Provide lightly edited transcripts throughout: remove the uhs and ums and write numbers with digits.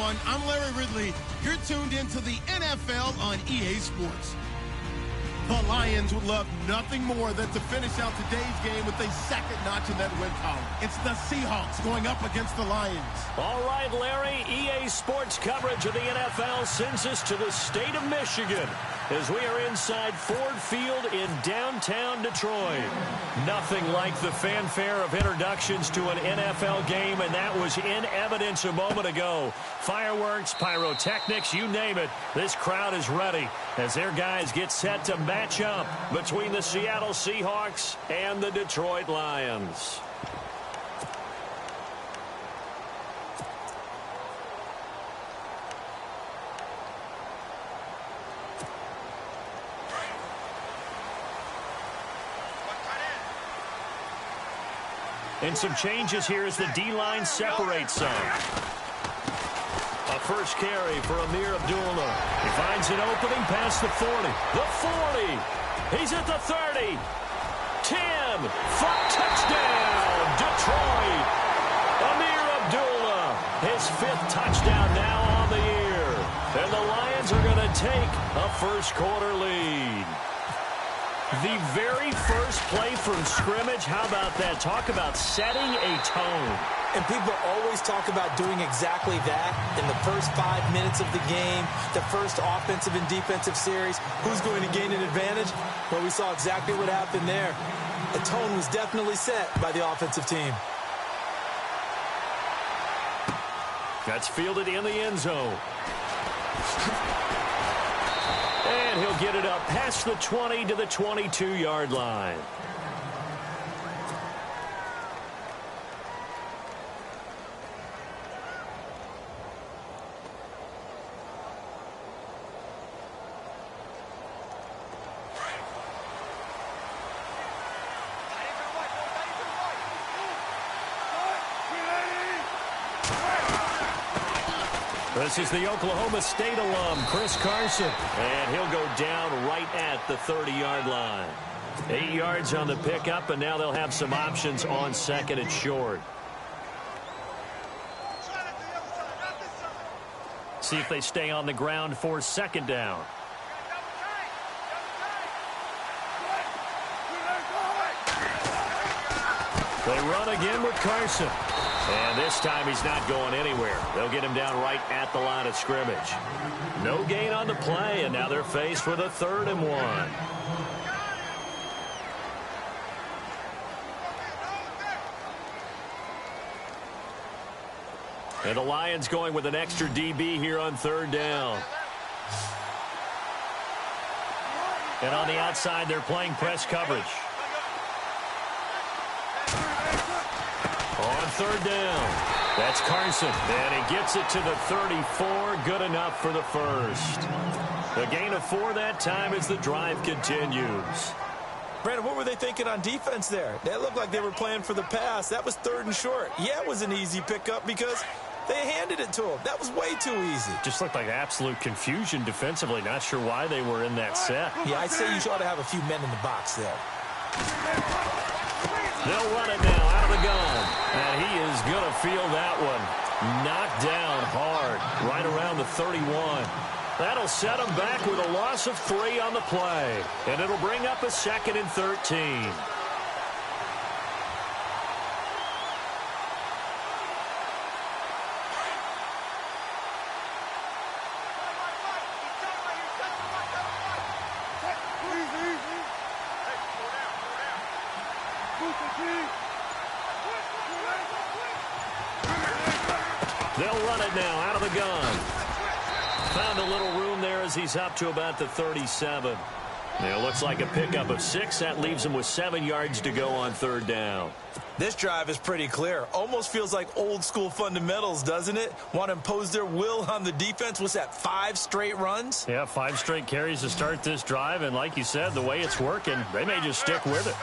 everyone. I'm Larry Ridley. You're tuned into the NFL on EA Sports. The Lions would love nothing more than to finish out today's game with a second notch in that win column. It's the Seahawks going up against the Lions. All right, Larry, EA Sports coverage of the NFL sends us to the state of Michigan as we are inside Ford Field in downtown Detroit. Nothing like the fanfare of introductions to an NFL game, and that was in evidence a moment ago. Fireworks, pyrotechnics, you name it. This crowd is ready as their guys get set to match up between the Seattle Seahawks and the Detroit Lions. And some changes here as the D-line separates some. A first carry for Amir Abdullah. He finds an opening past the 40. The 40. He's at the 30. 10. 5. Touchdown, Detroit. Amir Abdullah, his 5th touchdown now on the year. And the Lions are going to take a first quarter lead. The very first play from scrimmage, how about that? Talk about setting a tone. And people always talk about doing exactly that in the first 5 minutes of the game, the first offensive and defensive series. Who's going to gain an advantage? Well, we saw exactly what happened there. The tone was definitely set by the offensive team. That's fielded in the end zone. And he'll get it up past the 20 to the 22-yard line. This is the Oklahoma State alum, Chris Carson. And he'll go down right at the 30-yard line. 8 yards on the pickup, and now they'll have some options on second and short. See if they stay on the ground for second down. They run again with Carson. And this time he's not going anywhere. They'll get him down right at the line of scrimmage. No gain on the play, and now they're faced with a 3rd and 1. And the Lions going with an extra DB here on 3rd down. And on the outside, they're playing press coverage. On 3rd down, that's Carson, and he gets it to the 34, good enough for the first. A gain of 4 that time as the drive continues. Brandon, what were they thinking on defense there? That looked like they were playing for the pass. That was 3rd and short. Yeah, it was an easy pickup because they handed it to him. That was way too easy. Just looked like absolute confusion defensively. Not sure why they were in that set. Yeah, I'd say you ought to have a few men in the box there. They'll run it now out of the gun. And he is going to feel that one. Knocked down hard right around the 31. That'll set him back with a loss of 3 on the play. And it'll bring up a 2nd and 13. They'll run it now out of the gun. Found a little room there as he's up to about the 37. Now, looks like a pickup of 6. That leaves him with 7 yards to go on 3rd down. This drive is pretty clear. Almost feels like old-school fundamentals, doesn't it? Want to impose their will on the defense. What's that, 5 straight runs? Yeah, 5 straight carries to start this drive. And like you said, the way it's working, they may just stick with it.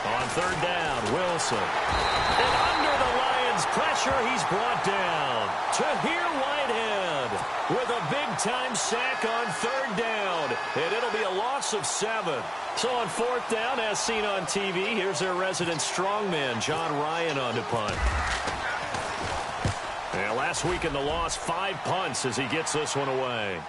On 3rd down, Wilson. And under the Lions' pressure, he's brought down. Tahir Whitehead. with a big-time sack on 3rd down. And it'll be a loss of 7. So on 4th down, as seen on TV, here's their resident strongman, John Ryan, on to punt. And last week in the loss, 5 punts as he gets this one away.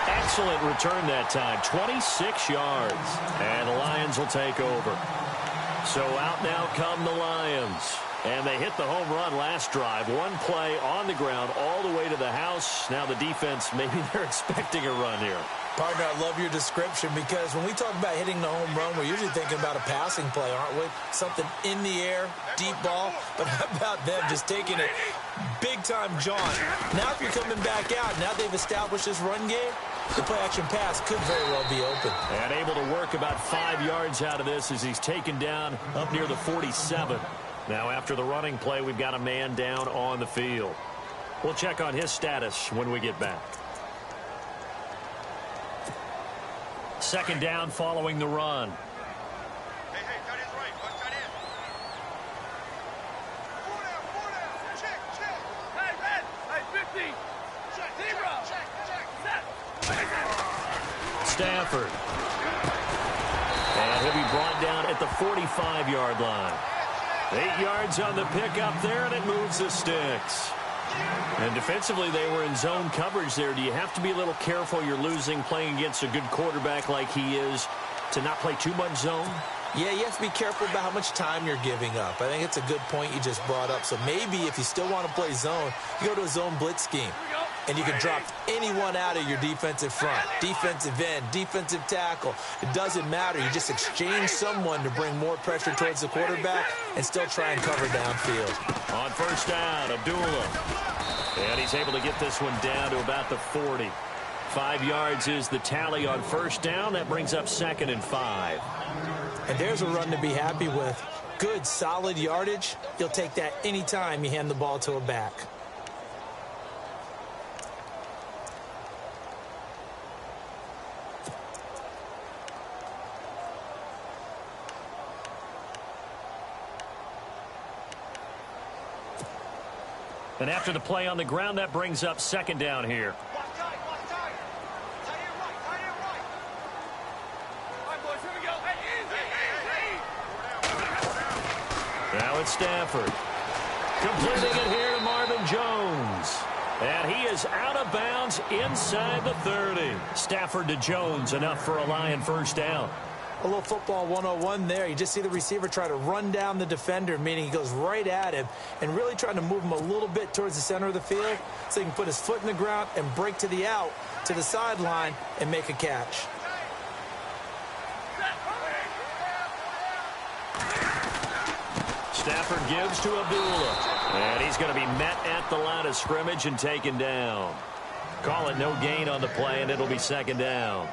Excellent return that time, 26 yards. And the Lions will take over. So out now come the Lions. And they hit the home run last drive. 1 play on the ground all the way to the house. Now the defense, maybe they're expecting a run here. Partner, I love your description because when we talk about hitting the home run, we're usually thinking about a passing play, aren't we? Something in the air, deep ball. But how about them just taking it big-time jaunt? Now if you're coming back out, now they've established this run game, the play-action pass could very well be open. And able to work about 5 yards out of this as he's taken down up near the 47. Now after the running play, we've got a man down on the field. We'll check on his status when we get back. 2nd down following the run. Hey, tight end's right. One tight end. Four down. Check. Hey, red. Hey, 50. Check. Zero. Check. Set. Stafford. And he'll be brought down at the 45-yard line. 8 yards on the pickup there, and it moves the sticks. And defensively, they were in zone coverage there. Do you have to be a little careful? You're losing playing against a good quarterback like he is to not play too much zone? Yeah, you have to be careful about how much time you're giving up. I think it's a good point you just brought up. So maybe if you still want to play zone, you go to a zone blitz scheme. And you can drop anyone out of your defensive front, defensive end, defensive tackle. It doesn't matter. You just exchange someone to bring more pressure towards the quarterback and still try and cover downfield. On 1st down, Abdullah. And he's able to get this one down to about the 40. 5 yards is the tally on 1st down. That brings up 2nd and 5. And there's a run to be happy with. Good, solid yardage. You'll take that anytime you hand the ball to a back. And after the play on the ground, that brings up 2nd down here. Watch tight. Tight end right. All right, boys, here we go. Hey, easy. Now it's Stafford. Completing it here to Marvin Jones. And he is out of bounds inside the 30. Stafford to Jones, enough for a Lion 1st down. A little football 101 there. You just see the receiver try to run down the defender, meaning he goes right at him and really trying to move him a little bit towards the center of the field so he can put his foot in the ground and break to the out, to the sideline, and make a catch. Stafford gives to Abdullah. And he's going to be met at the line of scrimmage and taken down. Call it no gain on the play, and it'll be 2nd down.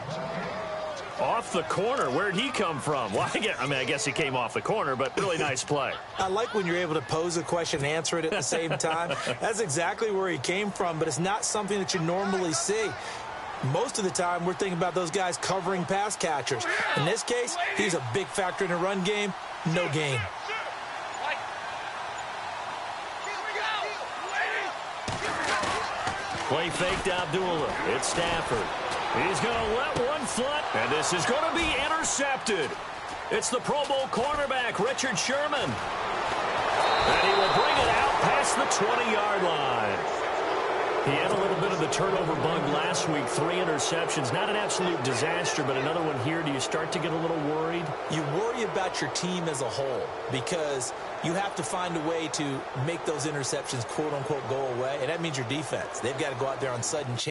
Off the corner. Where'd he come from? Well, I guess he came off the corner, but really nice play. I like when you're able to pose a question and answer it at the same time. That's exactly where he came from, but it's not something that you normally see. Most of the time, we're thinking about those guys covering pass catchers. In this case, he's a big factor in the run game. No gain. Play fake to Abdullah. It's Stafford. He's going to let one foot, and this is going to be intercepted. It's the Pro Bowl cornerback, Richard Sherman. And he will bring it out past the 20-yard line. He had a little bit of the turnover bug last week, 3 interceptions. Not an absolute disaster, but another one here. Do you start to get a little worried? You worry about your team as a whole because you have to find a way to make those interceptions, quote-unquote, go away, and that means your defense. They've got to go out there on sudden change.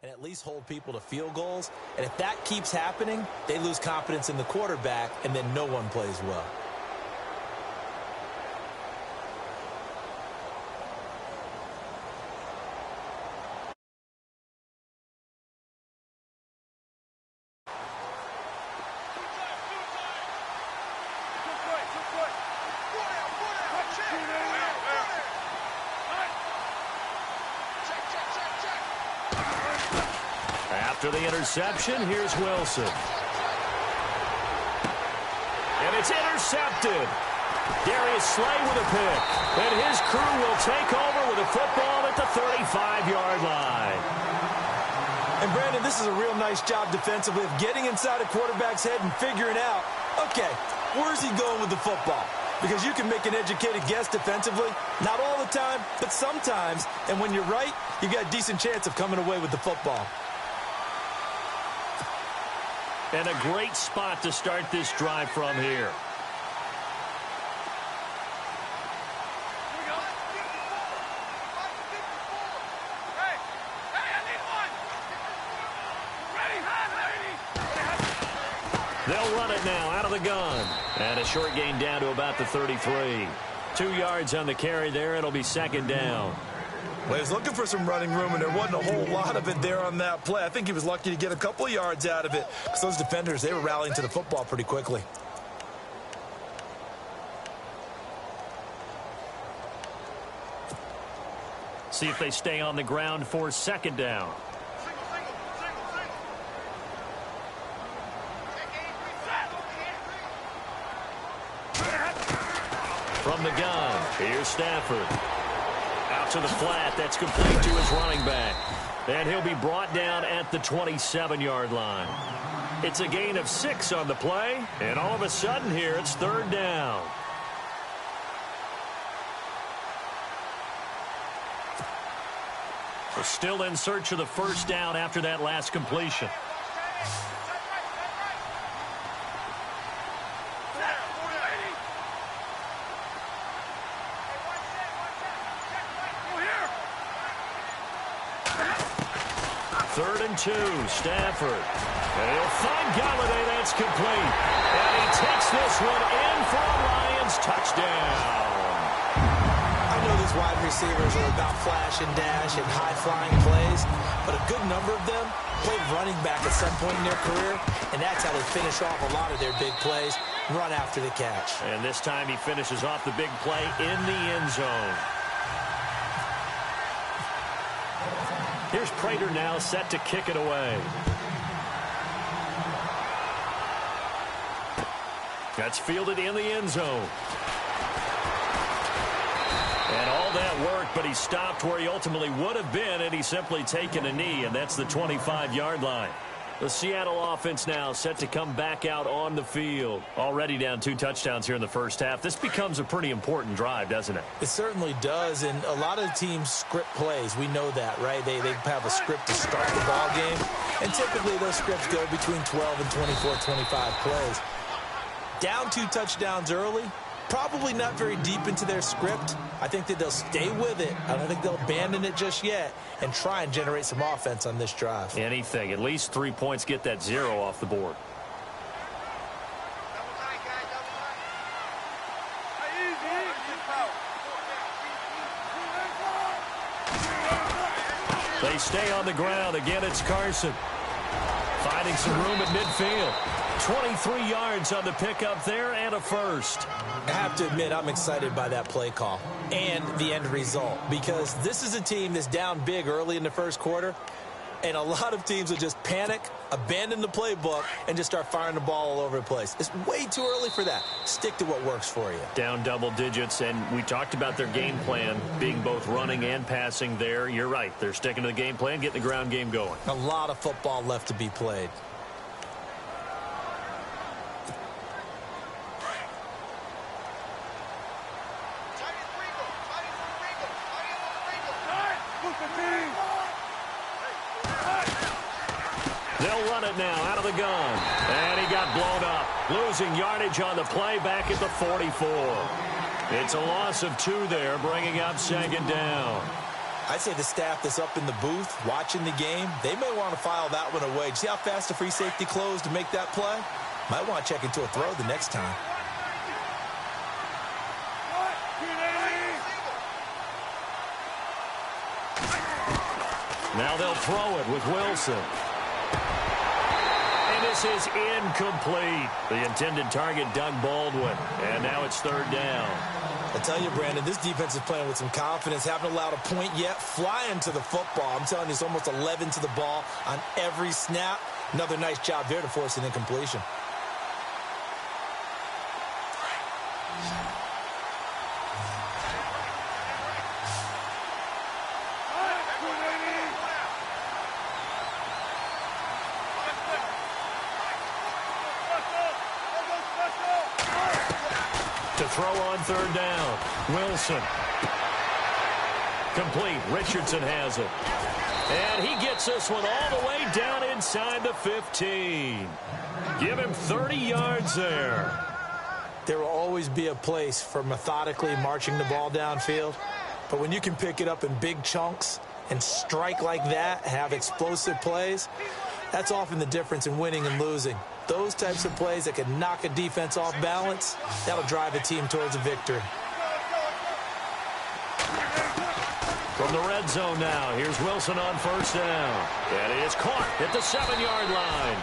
And at least hold people to field goals. And if that keeps happening, they lose confidence in the quarterback, and then no one plays well. After the interception, here's Wilson. And it's intercepted. Darius Slay with a pick. And his crew will take over with a football at the 35-yard line. And, Brandon, this is a real nice job defensively of getting inside a quarterback's head and figuring out, okay, where's he going with the football? Because you can make an educated guess defensively. Not all the time, but sometimes. And when you're right, you've got a decent chance of coming away with the football. And a great spot to start this drive from here. They'll run it now out of the gun. And a short gain down to about the 33. 2 yards on the carry there. It'll be second down. Well, he was looking for some running room, and there wasn't a whole lot of it there on that play. I think he was lucky to get a couple of yards out of it because those defenders, they were rallying to the football pretty quickly. See if they stay on the ground for second down. From the gun, here's Stafford. Out to the flat, that's complete to his running back. And he'll be brought down at the 27-yard line. It's a gain of 6 on the play, and all of a sudden here it's third down. We're still in search of the first down after that last completion. Third and 2, Stafford. And he'll find Galladay, that's complete. And he takes this one in for a Lions touchdown. I know these wide receivers are about flash and dash and high-flying plays, but a good number of them played running back at some point in their career, and that's how they finish off a lot of their big plays, run after the catch. And this time he finishes off the big play in the end zone. Here's Prater now set to kick it away. That's fielded in the end zone. And all that work, but he stopped where he ultimately would have been, and he's simply taken a knee, and that's the 25-yard line. The Seattle offense now set to come back out on the field. Already down 2 touchdowns here in the first half. This becomes a pretty important drive, doesn't it? It certainly does, and a lot of teams script plays. We know that, right? They have a script to start the ball game, and typically those scripts go between 12 and 24, 25 plays. Down 2 touchdowns early, probably not very deep into their script. I think that they'll stay with it. I don't think they'll abandon it just yet and try and generate some offense on this drive. Anything. At least 3 points, get that 0 off the board. They stay on the ground. Again, it's Carson. Finding some room at midfield. 23 yards on the pickup there and a first. I have to admit, I'm excited by that play call and the end result because this is a team that's down big early in the first quarter, and a lot of teams will just panic, abandon the playbook, and just start firing the ball all over the place. It's way too early for that. Stick to what works for you. Down double digits, and we talked about their game plan being both running and passing there. You're right. They're sticking to the game plan, getting the ground game going. A lot of football left to be played. They'll run it now out of the gun. And he got blown up. Losing yardage on the play back at the 44. It's a loss of 2 there, bringing up second down. I'd say the staff that's up in the booth watching the game, they may want to file that one away. See how fast the free safety closed to make that play? Might want to check into a throw the next time. Now they'll throw it with Wilson. And this is incomplete. The intended target, Doug Baldwin. And now it's third down. I tell you, Brandon, this defense is playing with some confidence. Haven't allowed a point yet. Flying to the football. I'm telling you, it's almost 11 to the ball on every snap. Another nice job there to force an incompletion. To throw on third down. Wilson. Complete. Richardson has it. And he gets this one all the way down inside the 15. Give him 30 yards there. There will always be a place for methodically marching the ball downfield. But when you can pick it up in big chunks and strike like that, have explosive plays, that's often the difference in winning and losing. Those types of plays that can knock a defense off balance, that'll drive a team towards a victory. From the red zone now, here's Wilson on first down. And he is caught at the 7-yard line.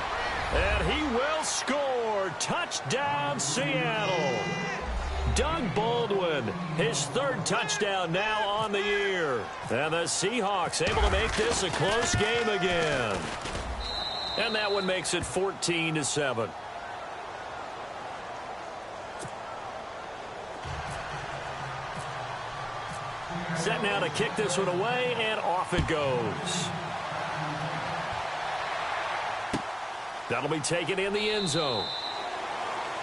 And he will score. Touchdown, Seattle. Doug Baldwin, his third touchdown now on the year. And the Seahawks able to make this a close game again. And that one makes it 14-7. Set now to kick this one away, and off it goes. That'll be taken in the end zone.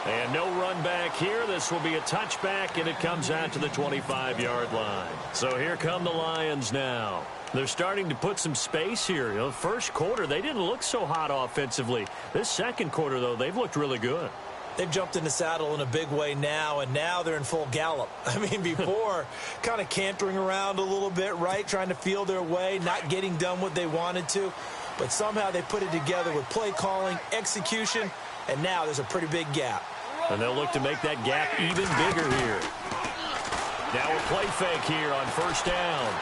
And no run back here. This will be a touchback, and it comes out to the 25-yard line. So here come the Lions now. They're starting to put some space here. You know, first quarter, they didn't look so hot offensively. This second quarter, though, they've looked really good. They've jumped in the saddle in a big way now, and now they're in full gallop. I mean, before, kind of cantering around a little bit, right, trying to feel their way, not getting done what they wanted to. But somehow they put it together with play calling, execution, and now there's a pretty big gap. And they'll look to make that gap even bigger here. Now a play fake here on first down.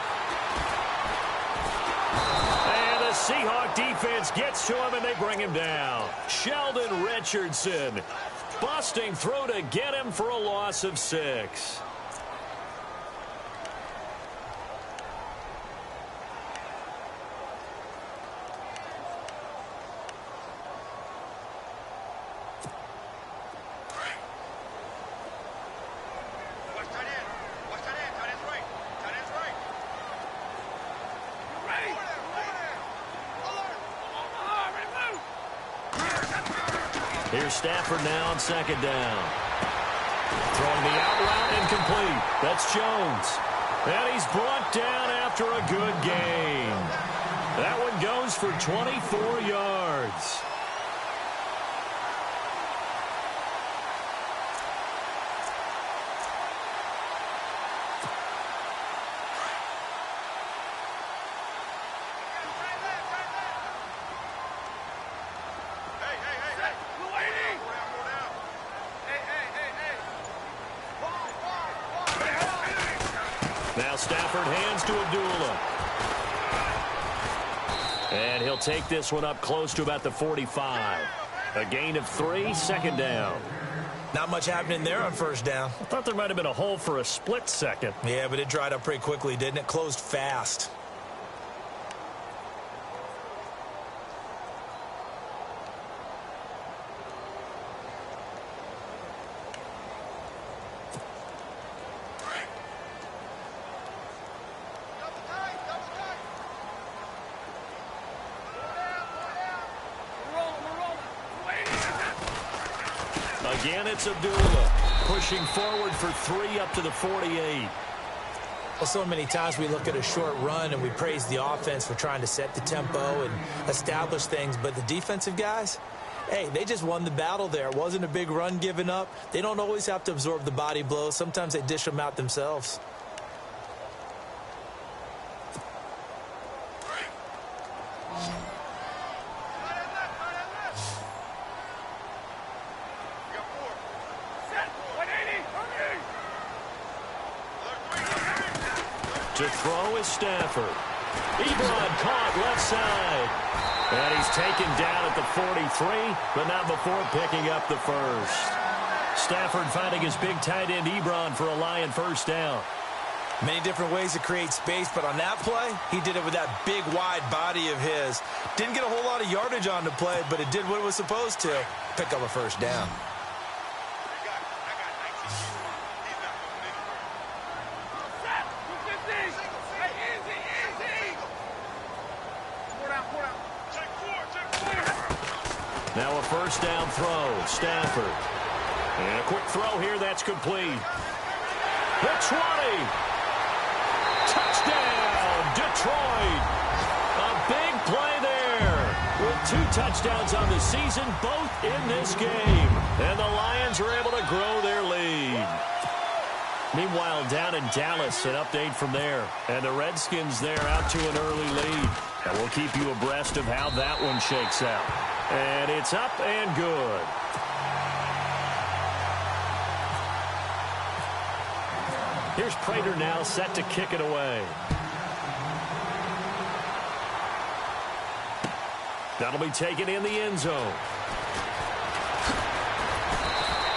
And the Seahawk defense gets to him, and they bring him down. Sheldon Richardson busting through to get him for a loss of 6. Here's Stafford now on second down. Throwing the out route incomplete. That's Jones. And he's brought down after a good gain. That one goes for 24 yards. Now Stafford hands to Abdullah. And he'll take this one up close to about the 45. A gain of 3, second down. Not much happening there on first down. I thought there might have been a hole for a split second. Yeah, but it dried up pretty quickly, didn't it? Closed fast. Again, it's Abdullah pushing forward for 3 up to the 48. Well, so many times we look at a short run and we praise the offense for trying to set the tempo and establish things. But the defensive guys, hey, they just won the battle there. It wasn't a big run given up. They don't always have to absorb the body blows. Sometimes they dish them out themselves. To throw is Stafford. Ebron caught left side. And he's taken down at the 43, but not before picking up the first. Stafford finding his big tight end Ebron for a Lion first down. Many different ways to create space, but on that play, he did it with that big, wide body of his. Didn't get a whole lot of yardage on the play, but it did what it was supposed to. Pick up a first down. Now a first down throw, Stafford. And a quick throw here, that's complete. The 20. Touchdown, Detroit. A big play there. With 2 touchdowns on the season, both in this game. And the Lions are able to grow their lead. Meanwhile, down in Dallas, an update from there. And the Redskins there out to an early lead. And we'll keep you abreast of how that one shakes out. And it's up and good. Here's Prater now set to kick it away. That'll be taken in the end zone.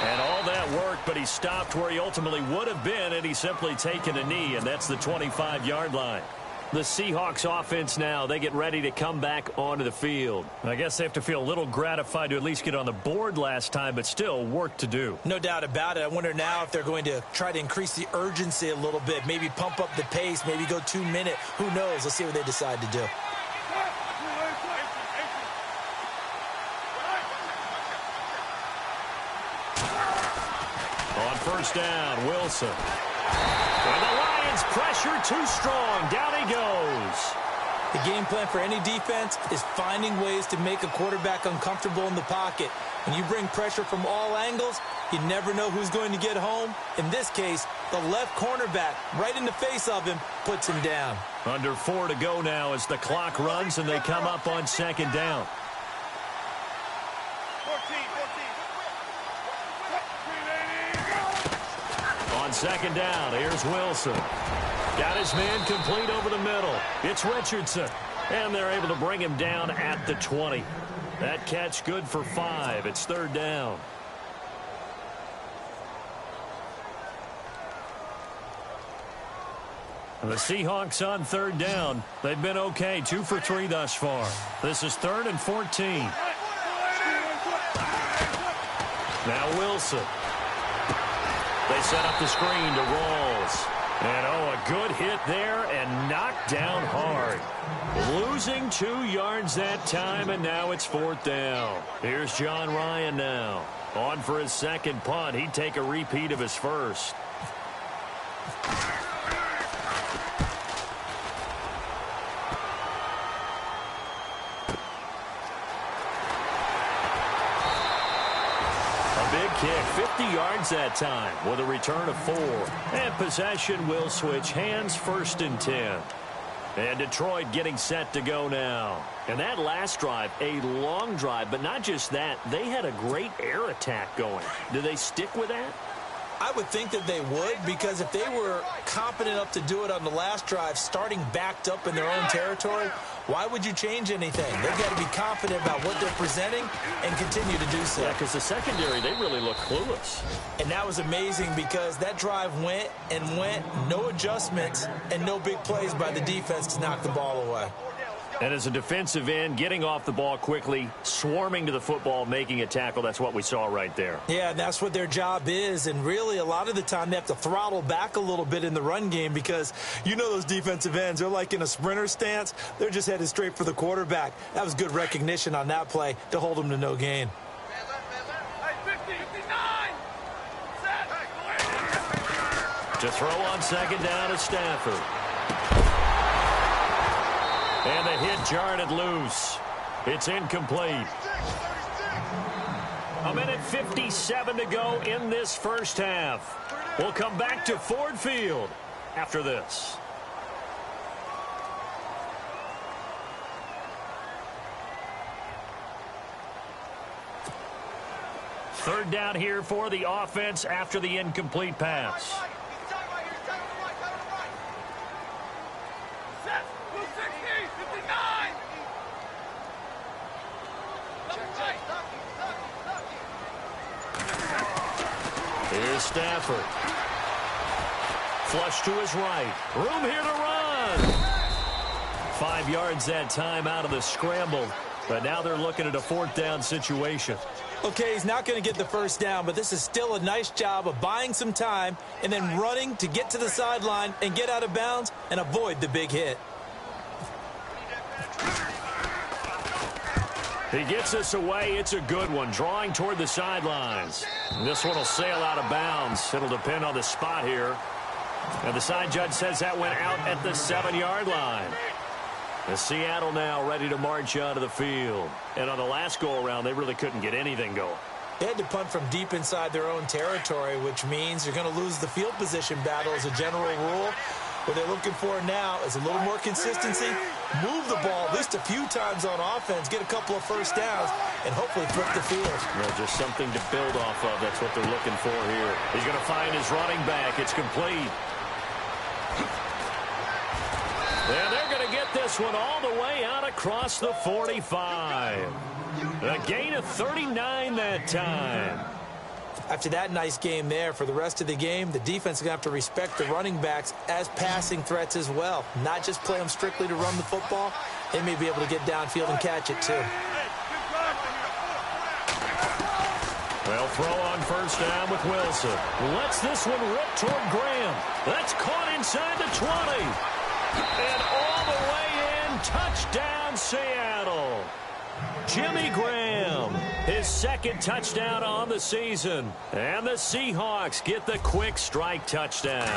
And all that work, but he stopped where he ultimately would have been, and he's simply taken a knee, and that's the 25-yard line. The Seahawks offense now, they get ready to come back onto the field. I guess they have to feel a little gratified to at least get on the board last time, but still work to do. No doubt about it. I wonder now if they're going to try to increase the urgency a little bit, maybe pump up the pace, maybe go 2-minute. Who knows? Let's see what they decide to do. On first down, Wilson. And the Lions pressure too strong. Down he goes. The game plan for any defense is finding ways to make a quarterback uncomfortable in the pocket. When you bring pressure from all angles, you never know who's going to get home. In this case, the left cornerback, right in the face of him, puts him down. Under 4 to go now as the clock runs and they come up on second down. 14. On second down, here's Wilson. Got his man complete over the middle. It's Richardson. And they're able to bring him down at the 20. That catch good for 5. It's third down. And the Seahawks on third down. They've been okay. 2 for 3 thus far. This is 3rd and 14. Now Wilson. They set up the screen to Rawls. And, a good hit there and knocked down hard. Losing 2 yards that time, and now it's 4th down. Here's John Ryan now. On for his second punt. He'd take a repeat of his first. Kick 50 yards that time with a return of 4. And possession will switch hands, 1st and 10. And Detroit getting set to go now. And that last drive, a long drive, but not just that. They had a great air attack going. Do they stick with that? I would think that they would, because if they were competent enough to do it on the last drive, starting backed up in their own territory, why would you change anything? They've got to be confident about what they're presenting and continue to do so. Yeah, because the secondary, they really look clueless. And that was amazing because that drive went and went, no adjustments, and no big plays by the defense to knock the ball away. And as a defensive end, getting off the ball quickly, swarming to the football, making a tackle, that's what we saw right there. Yeah, and that's what their job is. And really, a lot of the time, they have to throttle back a little bit in the run game because you know those defensive ends, they're like in a sprinter stance. They're just headed straight for the quarterback. That was good recognition on that play to hold them to no gain. To throw on second down is Stafford. And the hit jarred it loose. It's incomplete. 1:57 to go in this first half. We'll come back to Ford Field after this. Third down here for the offense after the incomplete pass. to Stafford. Flush to his right. Room here to run. 5 yards that time out of the scramble. But now they're looking at a 4th down situation. Okay, he's not going to get the first down, but this is still a nice job of buying some time and then running to get to the sideline and get out of bounds and avoid the big hit. He gets us away. It's a good one. Drawing toward the sidelines. This one will sail out of bounds. It'll depend on the spot here. And the side judge says that went out at the 7-yard line. The Seattle now ready to march onto the field. And on the last go-around, they really couldn't get anything going. They had to punt from deep inside their own territory, which means you're going to lose the field position battle as a general rule. What they're looking for now is a little more consistency, move the ball at least a few times on offense, get a couple of first downs, and hopefully flip the field. Yeah, just something to build off of. That's what they're looking for here. He's going to find his running back. It's complete. And they're going to get this one all the way out across the 45. A gain of 39 that time. After that nice game there, for the rest of the game, the defense is going to have to respect the running backs as passing threats as well. Not just play them strictly to run the football. They may be able to get downfield and catch it too. They'll throw on first down with Wilson. Lets this one rip toward Graham. That's caught inside the 20. And all the way in, touchdown Seattle. Jimmy Graham, his 2nd touchdown on the season. And the Seahawks get the quick strike touchdown.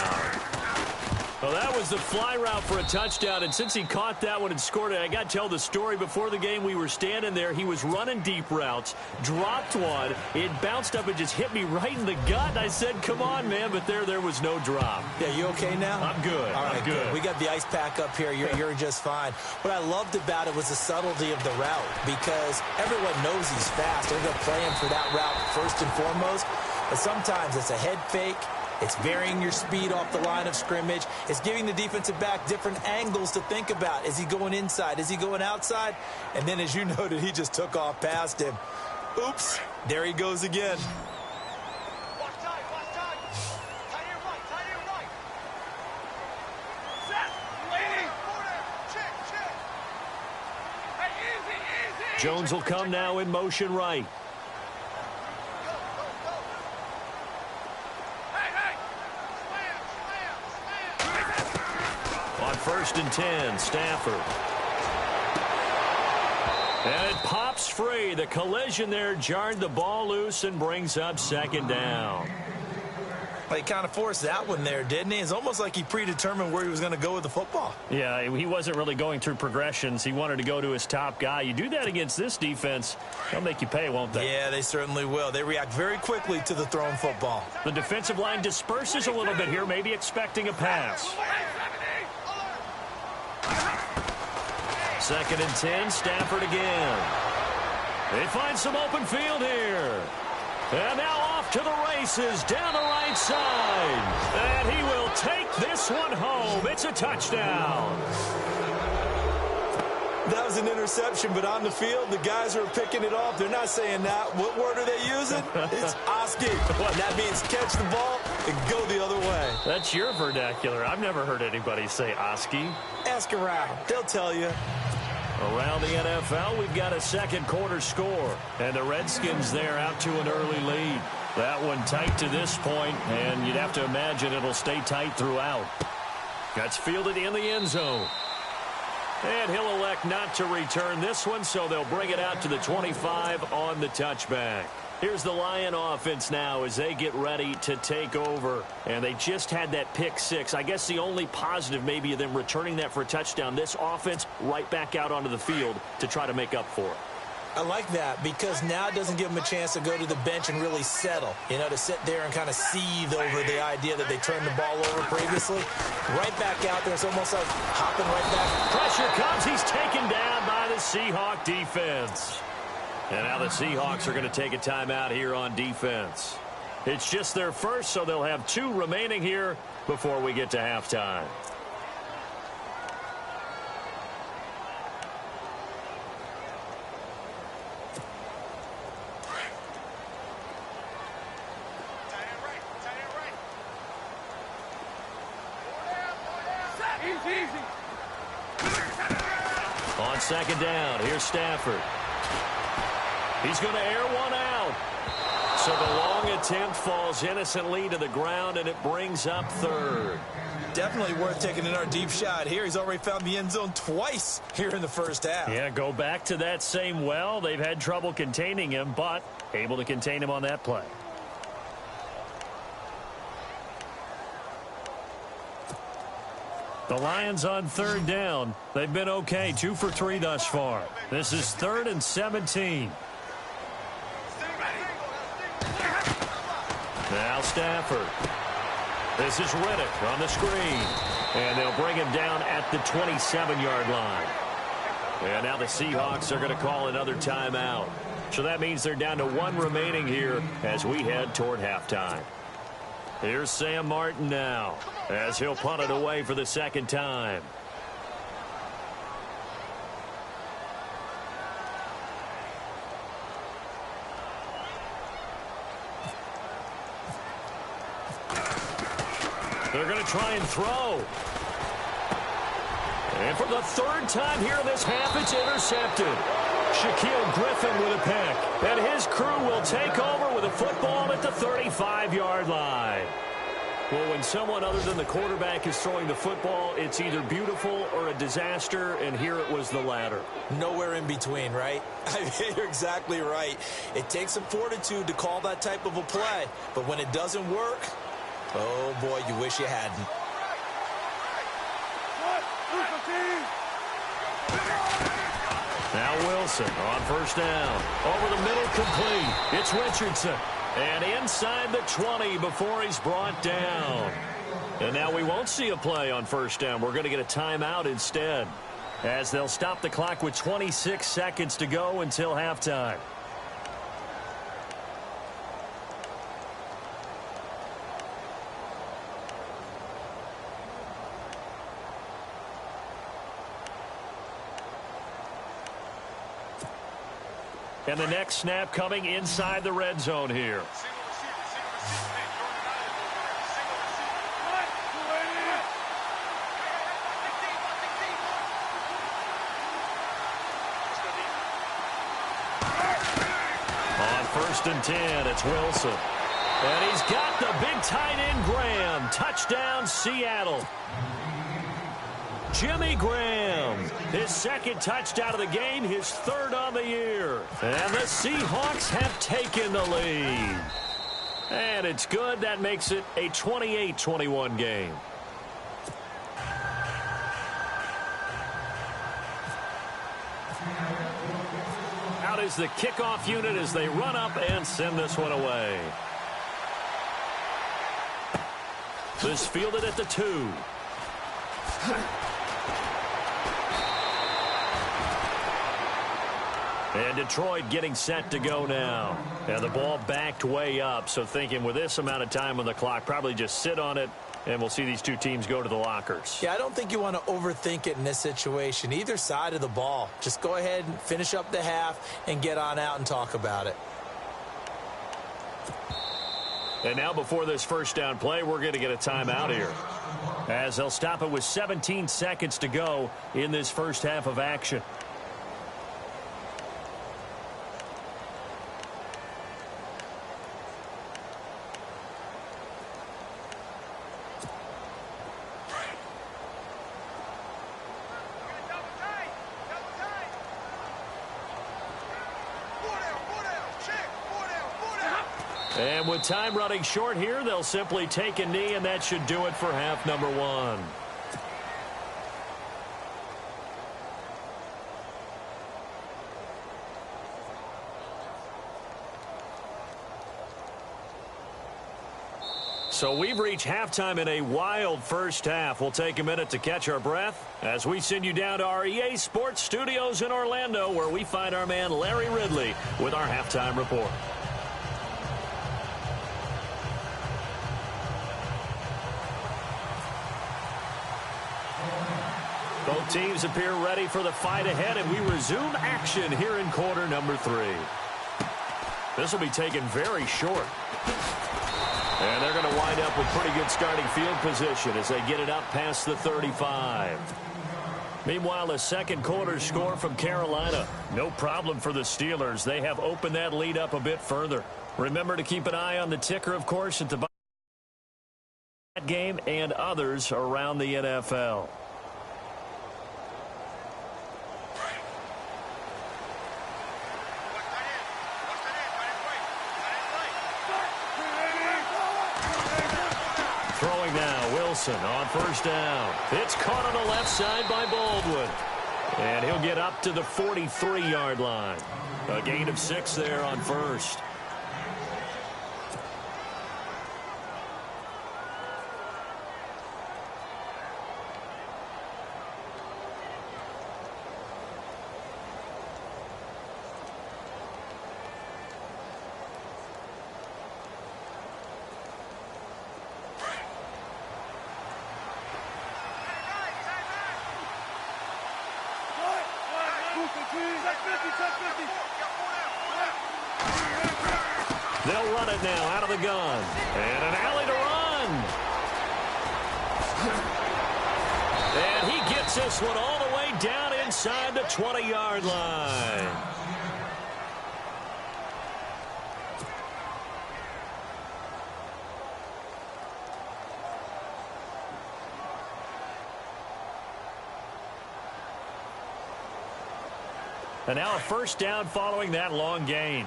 Well, that was the fly route for a touchdown, and since he caught that one and scored it, I got to tell the story. Before the game, we were standing there. He was running deep routes, dropped one. It bounced up and just hit me right in the gut, and I said, come on, man, but there was no drop. Yeah, you okay now? I'm good. All right, I'm good. We got the ice pack up here. You're just fine. What I loved about it was the subtlety of the route, because everyone knows he's fast. They're going to play him for that route first and foremost, but sometimes it's a head fake. It's varying your speed off the line of scrimmage. It's giving the defensive back different angles to think about. Is he going inside? Is he going outside? And then, as you noted, he just took off past him. Oops, there he goes again. Watch time, watch time. Tie to your right, tie to your right. Set, lady. Corner, check, check. Hey, easy, easy. Jones will come now in motion right. First and 10, Stafford. And it pops free. The collision there jarred the ball loose and brings up 2nd down. Well, he kind of forced that one there, didn't he? It's almost like he predetermined where he was going to go with the football. Yeah, he wasn't really going through progressions. He wanted to go to his top guy. You do that against this defense, they'll make you pay, won't they? Yeah, they certainly will. They react very quickly to the thrown football. The defensive line disperses a little bit here, maybe expecting a pass. 2nd and 10, Stafford again. They find some open field here. And now off to the races down the right side. And he will take this one home. It's a touchdown. That was an interception, but on the field, the guys who are picking it off, they're not saying that. What word are they using? It's Oski. And that means catch the ball and go the other way. That's your vernacular. I've never heard anybody say Oski. Ask around. They'll tell you. Around the NFL, we've got a 2nd quarter score. And the Redskins there out to an early lead. That one tight to this point, and you'd have to imagine it'll stay tight throughout. That's fielded in the end zone. And he'll elect not to return this one, so they'll bring it out to the 25 on the touchback. Here's the Lion offense now as they get ready to take over. And they just had that pick 6. I guess the only positive maybe of them returning that for a touchdown. This offense right back out onto the field to try to make up for it. I like that because now it doesn't give them a chance to go to the bench and really settle. You know, to sit there and kind of seethe over the idea that they turned the ball over previously. Right back out there. It's almost like hopping right back. Pressure comes. He's taken down by the Seahawk defense. And now the Seahawks are going to take a timeout here on defense. It's just their first, so they'll have 2 remaining here before we get to halftime. Tie to your right, tie to second down. Here's Stafford. He's going to air one out. So the long attempt falls innocently to the ground, and it brings up third. Definitely worth taking another deep shot here. He's already found the end zone twice here in the first half. Yeah, go back to that same well. They've had trouble containing him, but able to contain him on that play. The Lions on third down. They've been okay, 2 for 3 thus far. This is 3rd and 17. Now Stafford. This is Riddick on the screen. And they'll bring him down at the 27-yard line. And now the Seahawks are going to call another timeout. So that means they're down to 1 remaining here as we head toward halftime. Here's Sam Martin now as he'll punt it away for the second time. They're going to try and throw. And for the 3rd time here in this half, it's intercepted. Shaquille Griffin with a pick. And his crew will take over with a football at the 35-yard line. Well, when someone other than the quarterback is throwing the football, it's either beautiful or a disaster, and here it was the latter. Nowhere in between, right? I mean, you're exactly right. It takes some fortitude to call that type of a play, but when it doesn't work, oh boy, you wish you hadn't. Now Wilson on first down. Over the middle, complete. It's Richardson. And inside the 20 before he's brought down. And now we won't see a play on first down. We're going to get a timeout instead, as they'll stop the clock with 26 seconds to go until halftime. And the next snap coming inside the red zone here. On 1st and 10, it's Wilson. And he's got the big tight end Graham. Touchdown, Seattle. Jimmy Graham, his 2nd touchdown of the game, his 3rd on the year. And the Seahawks have taken the lead. And it's good. That makes it a 28-21 game. Out is the kickoff unit as they run up and send this one away. This fielded at the 2. And Detroit getting set to go now. And the ball backed way up, so thinking with this amount of time on the clock, probably just sit on it, and we'll see these two teams go to the lockers. Yeah, I don't think you want to overthink it in this situation. Either side of the ball. Just go ahead and finish up the half and get on out and talk about it. And now before this first down play, we're going to get a timeout here, as they'll stop it with 17 seconds to go in this first half of action. And with time running short here, they'll simply take a knee, and that should do it for half number 1. So we've reached halftime in a wild first half. We'll take a minute to catch our breath as we send you down to our EA Sports Studios in Orlando, where we find our man Larry Ridley with our halftime report. Both teams appear ready for the fight ahead, and we resume action here in quarter number 3. This will be taken very short. And they're going to wind up with pretty good starting field position as they get it up past the 35. Meanwhile, a second quarter score from Carolina. No problem for the Steelers. They have opened that lead up a bit further. Remember to keep an eye on the ticker, of course, at the bottom of that game and others around the NFL. Throwing now, Wilson on first down. It's caught on the left side by Baldwin. And he'll get up to the 43-yard line. A gain of 6 there on first. They'll run it now out of the gun. And an alley to run. And he gets this one all the way down inside the 20-yard line. And now a first down following that long gain.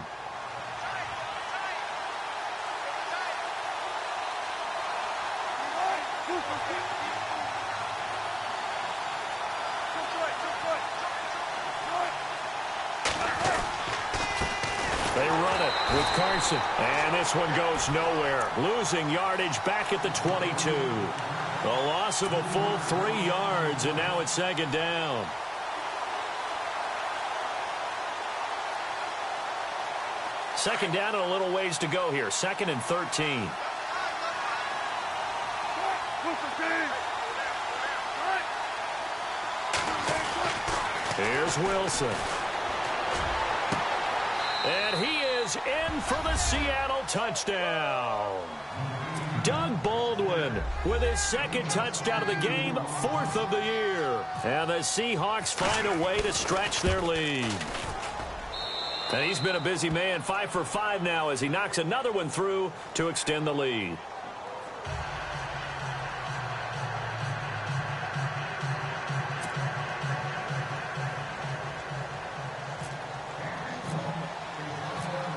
They run it with Carson. And this one goes nowhere. Losing yardage back at the 22. A loss of a full 3 yards, and now it's second down. Second down and a little ways to go here. 2nd and 13. Here's Wilson. And he is in for the Seattle touchdown. Doug Baldwin with his 2nd touchdown of the game, 4th of the year. And the Seahawks find a way to stretch their lead. And he's been a busy man, 5 for 5 now as he knocks another one through to extend the lead.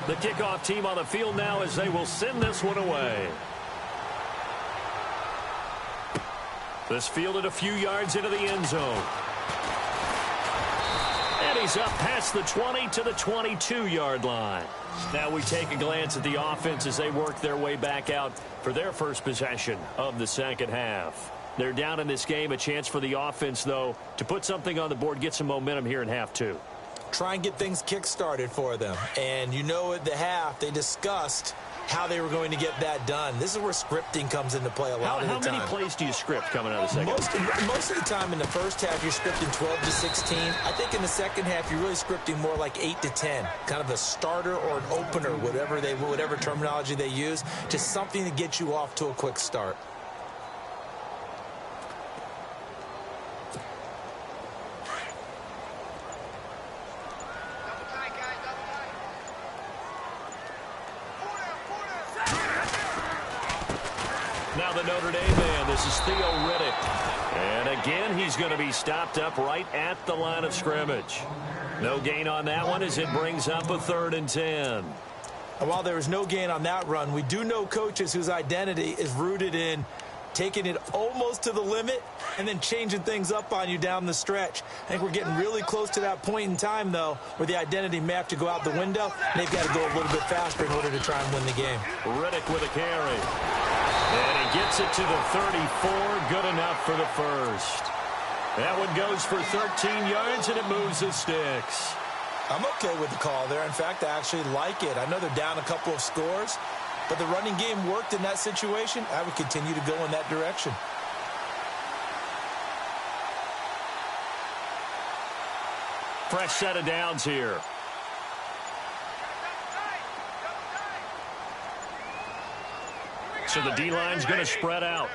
The kickoff team on the field now as they will send this one away. This fielded a few yards into the end zone. And he's up past the 20 to the 22-yard line. Now we take a glance at the offense as they work their way back out for their first possession of the second half. They're down in this game. A chance for the offense, though, to put something on the board, get some momentum here in half 2. Try and get things kick-started for them. And you know at the half, they discussed how they were going to get that done. This is where scripting comes into play a lot of the time. How many plays do you script coming out of the second half? Most of the time in the first half, you're scripting 12 to 16. I think in the second half, you're really scripting more like 8 to 10. Kind of a starter or an opener, whatever terminology they use. Just something to get you off to a quick start. Now the Notre Dame man, this is Theo Riddick. And again, he's going to be stopped up right at the line of scrimmage. No gain on that one as it brings up a 3rd and 10. And while there was no gain on that run, we do know coaches whose identity is rooted in taking it almost to the limit and then changing things up on you down the stretch. I think we're getting really close to that point in time, though, where the identity may have to go out the window. And they've got to go a little bit faster in order to try and win the game. Riddick with a carry. And he gets it to the 34. Good enough for the first. That one goes for 13 yards, and it moves the sticks. I'm okay with the call there. In fact, I actually like it. I know they're down a couple of scores, but the running game worked in that situation. I would continue to go in that direction. Fresh set of downs here. So the D-line's going to spread out.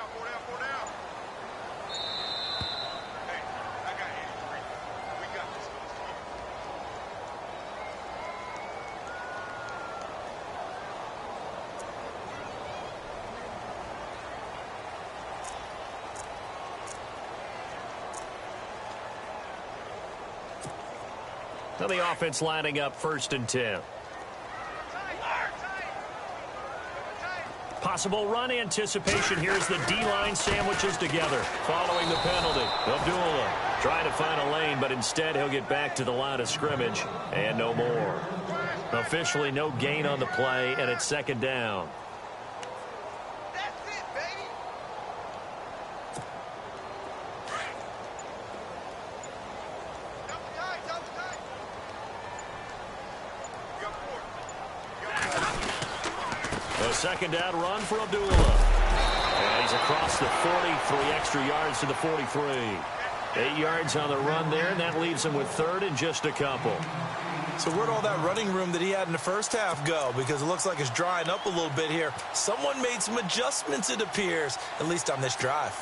Now the offense lining up 1st and 10. Possible run anticipation. Here's the D-line sandwiches together following the penalty. Abdullah trying to find a lane, but instead he'll get back to the line of scrimmage and no more. Officially no gain on the play, and it's 2nd down. That's it, baby. Double tight, double tight. You got 4. A 2nd down run for Abdullah. And he's across the 40, 3 extra yards to the 43. 8 yards on the run there, and that leaves him with 3rd and just a couple. So where'd all that running room that he had in the first half go? Because it looks like it's drying up a little bit here. Someone made some adjustments, it appears, at least on this drive.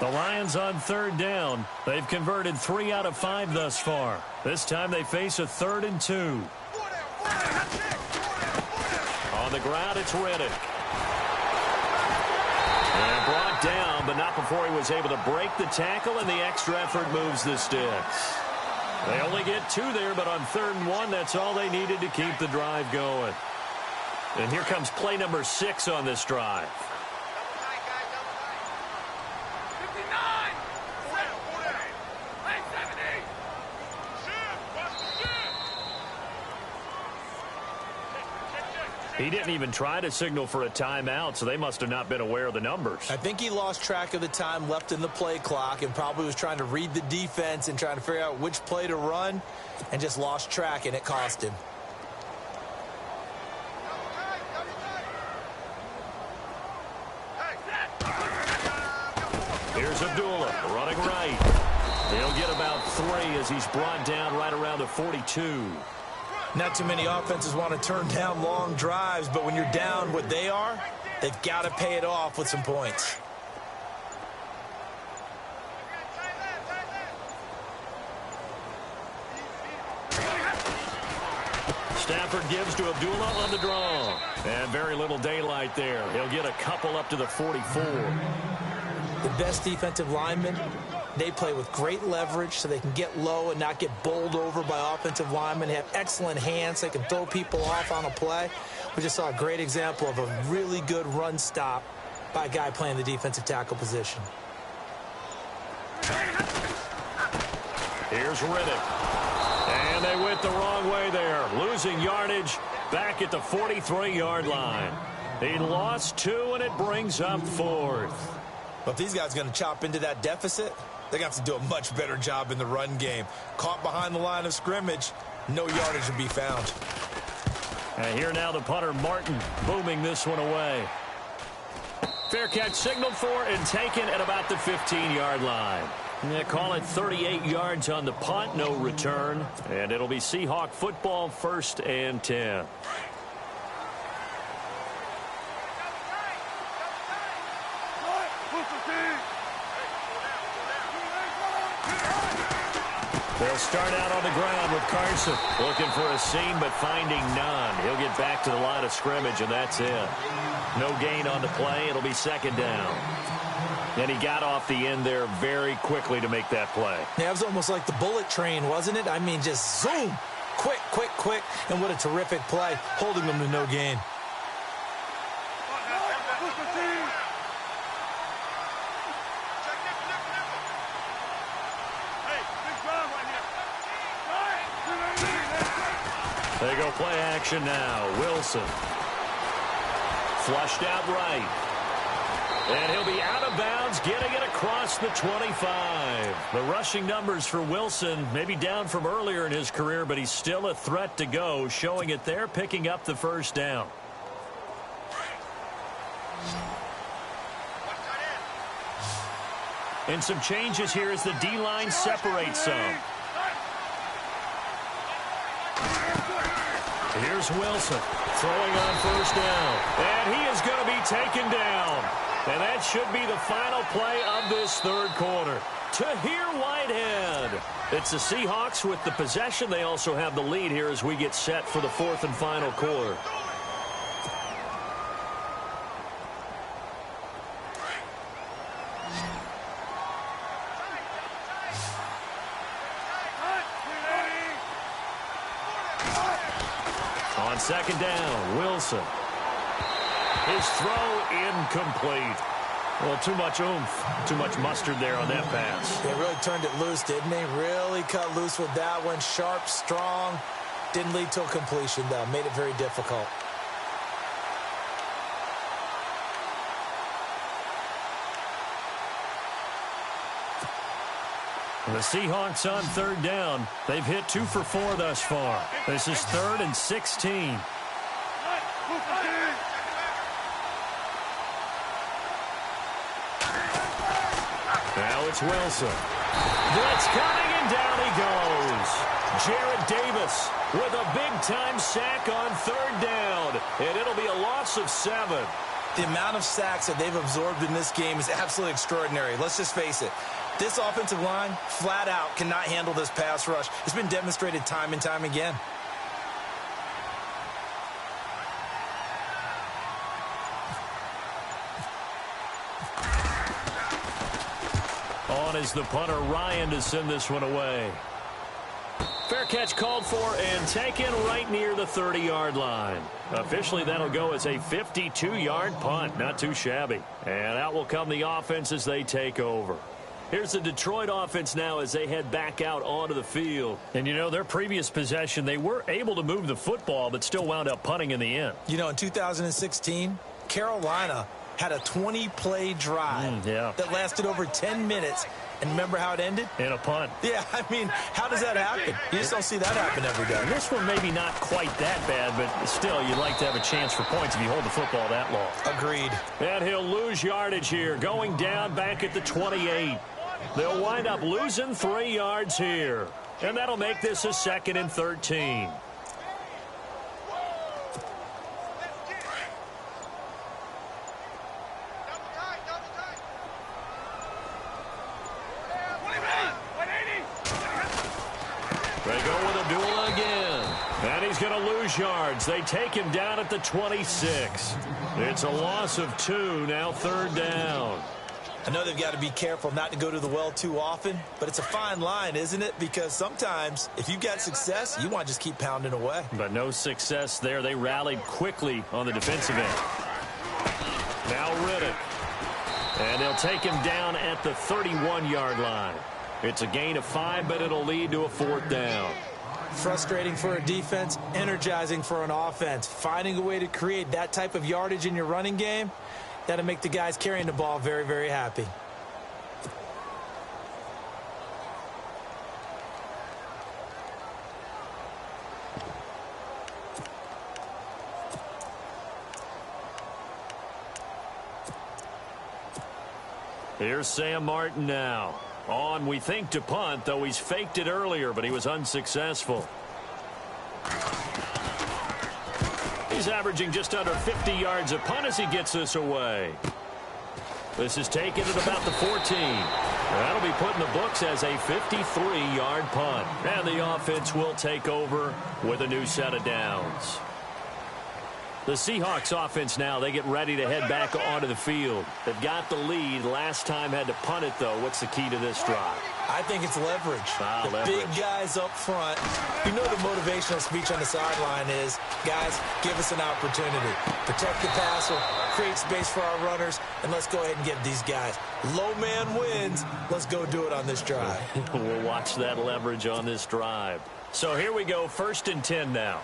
The Lions on 3rd down. They've converted 3 out of 5 thus far. This time they face a 3rd and 2. 4 down, 4 down. That's it. 4 down, 4 down. On the ground, it's Riddick. And brought down, but not before he was able to break the tackle, and the extra effort moves the sticks. They only get 2 there, but on 3rd and 1, that's all they needed to keep the drive going. And here comes play number 6 on this drive. Double tight, guys, double tight. 59. 4 down, 4 down. Hey, 70. Shoot, watch the shoot. He didn't even try to signal for a timeout, so they must have not been aware of the numbers. I think he lost track of the time left in the play clock and probably was trying to read the defense and trying to figure out which play to run and just lost track, and it cost him. Double tight, double tight. Hey, Here's Abdullah running right. He'll get about 3 as he's brought down right around the 42. Not too many offenses want to turn down long drives, but when you're down what they are, they've got to pay it off with some points. Stafford gives to Abdullah on the draw. And very little daylight there. He'll get a couple up to the 44. The best defensive linemen, they play with great leverage so they can get low and not get bowled over by offensive linemen. They have excellent hands. They can throw people off on a play. We just saw a great example of a really good run stop by a guy playing the defensive tackle position. Here's Riddick. And they went the wrong way there. Losing yardage back at the 43-yard line. He lost 2, and it brings up 4th. But if these guys are going to chop into that deficit, they're going to have to do a much better job in the run game. Caught behind the line of scrimmage, no yardage to be found. And here now the punter, Martin, booming this one away. Fair catch signaled for and taken at about the 15-yard line. They call it 38 yards on the punt, no return. And it'll be Seahawk football, 1st and 10. They'll start out on the ground with Carson. Looking for a seam, but finding none. He'll get back to the line of scrimmage, and that's it. No gain on the play. It'll be 2nd down. And he got off the end there very quickly to make that play. Yeah, it was almost like the bullet train, wasn't it? I mean, just zoom. Quick, quick, quick. And what a terrific play, holding them to no gain. They go play action now. Wilson. Flushed out right. And he'll be out of bounds, getting it across the 25. The rushing numbers for Wilson may be down from earlier in his career, but he's still a threat to go, showing it there, picking up the 1st down. And some changes here as the D-line separates some. Here's Wilson throwing on 1st down. And he is going to be taken down. And that should be the final play of this 3rd quarter. Tahir Whitehead. It's the Seahawks with the possession. They also have the lead here as we get set for the 4th and final quarter. second down. Wilson. His throw incomplete. Well, too much oomph, too much mustard there on that pass. They really turned it loose, didn't they? Really cut loose with that one. Sharp, strong. Didn't lead to a completion, though. Made it very difficult. The Seahawks on third down. They've hit 2 for 4 thus far. This is 3rd and 16. Now it's Wilson. Blitz coming, and down he goes. Jarrett Davis with a big-time sack on third down, and it'll be a loss of 7. The amount of sacks that they've absorbed in this game is absolutely extraordinary. Let's just face it. This offensive line, flat out, cannot handle this pass rush. It's been demonstrated time and time again. On is the punter, Ryan, to send this one away. Fair catch called for and taken right near the 30-yard line. Officially, that'll go as a 52-yard punt. Not too shabby. And out will come the offense as they take over. Here's the Detroit offense now as they head back out onto the field. And, you know, their previous possession, they were able to move the football but still wound up punting in the end. You know, in 2016, Carolina had a 20-play drive that lasted over 10 minutes. And remember how it ended? In a punt. Yeah, I mean, how does that happen? You just don't see that happen every day. And this one maybe not quite that bad, but still, you'd like to have a chance for points if you hold the football that long. Agreed. And he'll lose yardage here, going down back at the 28. They'll wind up losing 3 yards here. And that'll make this a 2nd and 13. They go with a duel again. And he's going to lose yards. They take him down at the 26. It's a loss of 2, now 3rd down. I know they've got to be careful not to go to the well too often, but it's a fine line, isn't it? Because sometimes, if you've got success, you want to just keep pounding away. But no success there. They rallied quickly on the defensive end. Now Riddick. And they'll take him down at the 31-yard line. It's a gain of 5, but it'll lead to a 4th down. Frustrating for a defense, energizing for an offense. Finding a way to create that type of yardage in your running game, that'll make the guys carrying the ball very, very happy. Here's Sam Martin now. On, we think, to punt, though he's faked it earlier, but he was unsuccessful. He's averaging just under 50 yards a punt as he gets this away. This is taken at about the 14. That'll be put in the books as a 53-yard punt. And the offense will take over with a new set of downs. The Seahawks offense now, they get ready to head back onto the field. They've got the lead. Last time had to punt it, though. What's the key to this drive? I think it's leverage. Leverage. Big guys up front. You know the motivational speech on the sideline is, guys, give us an opportunity. Protect the passer, create space for our runners, and let's go ahead and get these guys. Low man wins. Let's go do it on this drive. We'll watch that leverage on this drive. So here we go, 1st and 10 now.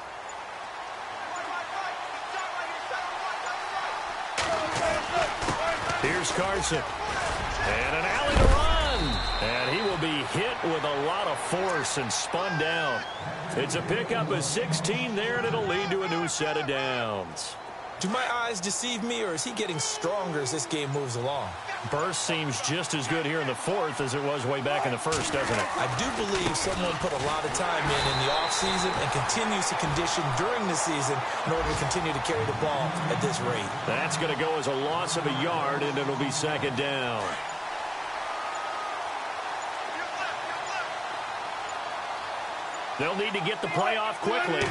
Here's Carson. And an alley to run. And he will be hit with a lot of force and spun down. It's a pickup of 16 there, and it'll lead to a new set of downs. Do my eyes deceive me, or is he getting stronger as this game moves along? Burst seems just as good here in the 4th as it was way back in the 1st, doesn't it? I do believe someone put a lot of time in the offseason and continues to condition during the season in order to continue to carry the ball at this rate. That's going to go as a loss of a yard, and it'll be 2nd down. They'll need to get the play off quickly.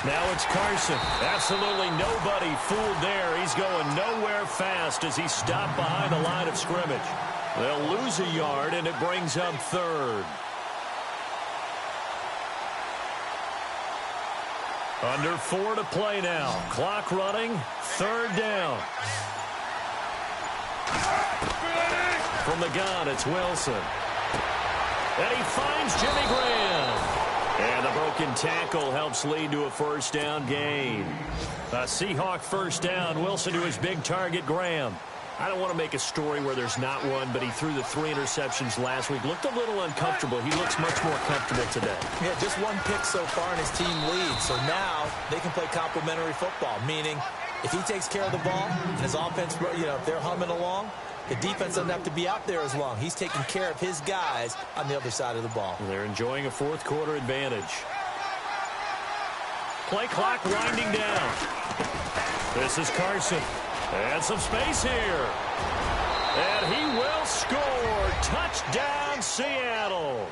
Now it's Carson. Absolutely nobody fooled there. He's going nowhere fast as he's stopped behind the line of scrimmage. They'll lose a yard, and it brings up 3rd. Under 4 to play now. Clock running. 3rd down. From the gun, it's Wilson. And he finds Jimmy Graham. And the broken tackle helps lead to a 1st down gain. A Seahawk 1st down. Wilson to his big target, Graham. I don't want to make a story where there's not one, but he threw the 3 interceptions last week. Looked a little uncomfortable. He looks much more comfortable today. Yeah, just 1 pick so far and his team leads. So now they can play complementary football, meaning if he takes care of the ball and his offense, if they're humming along, the defense doesn't have to be out there as long. He's taking care of his guys on the other side of the ball. And they're enjoying a 4th quarter advantage. Play clock winding down. This is Carson. And some space here. And he will score. Touchdown, Seattle.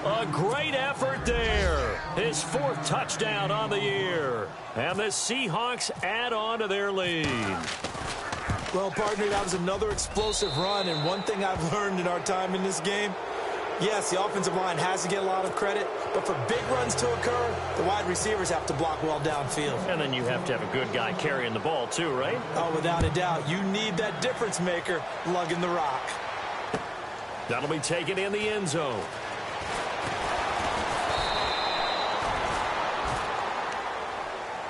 A great effort there. His 4th touchdown on the year. And the Seahawks add on to their lead. Well, partner, that was another explosive run, and one thing I've learned in our time in this game, yes, the offensive line has to get a lot of credit, but for big runs to occur, the wide receivers have to block well downfield. And then you have to have a good guy carrying the ball too, right? Oh, without a doubt. You need that difference maker lugging the rock. That'll be taken in the end zone.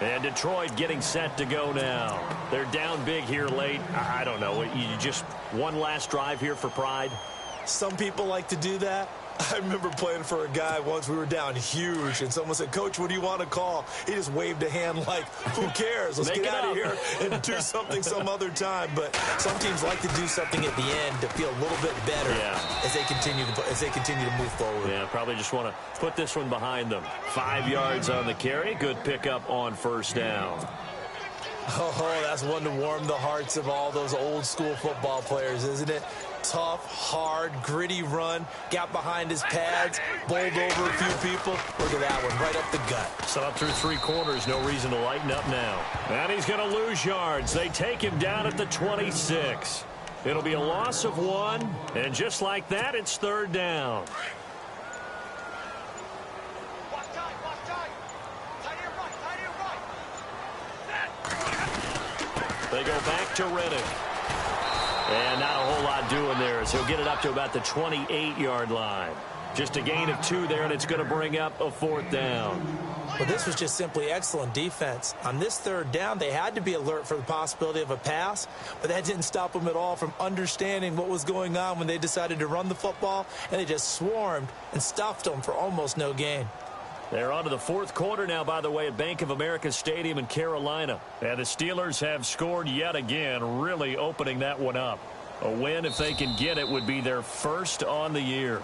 And Detroit getting set to go now. They're down big here late. I don't know. You just one last drive here for pride? Some people like to do that. I remember playing for a guy once. We were down huge, and someone said, "Coach, what do you want to call?" He just waved a hand like, who cares? Let's get out of here and do something some other time. But some teams like to do something at the end to feel a little bit better as they continue to move forward. Yeah, probably just want to put this one behind them. 5 yards on the carry. Good pickup on 1st down. Oh, that's one to warm the hearts of all those old school football players, isn't it? Tough, hard, gritty run, got behind his pads, bowled over a few people. Look at that one, right up the gut. Set up through 3 quarters, no reason to lighten up now. And he's going to lose yards. They take him down at the 26. It'll be a loss of 1, and just like that, it's 3rd down. They go back to Reddick. And not a whole lot doing there as he'll get it up to about the 28-yard line. Just a gain of 2 there, and it's going to bring up a 4th down. Well, this was just simply excellent defense. On this 3rd down, they had to be alert for the possibility of a pass, but that didn't stop them at all from understanding what was going on when they decided to run the football, and they just swarmed and stuffed them for almost no gain. They're on to the 4th quarter now, by the way, at Bank of America Stadium in Carolina. And the Steelers have scored yet again, really opening that one up. A win, if they can get it, would be their 1st on the year.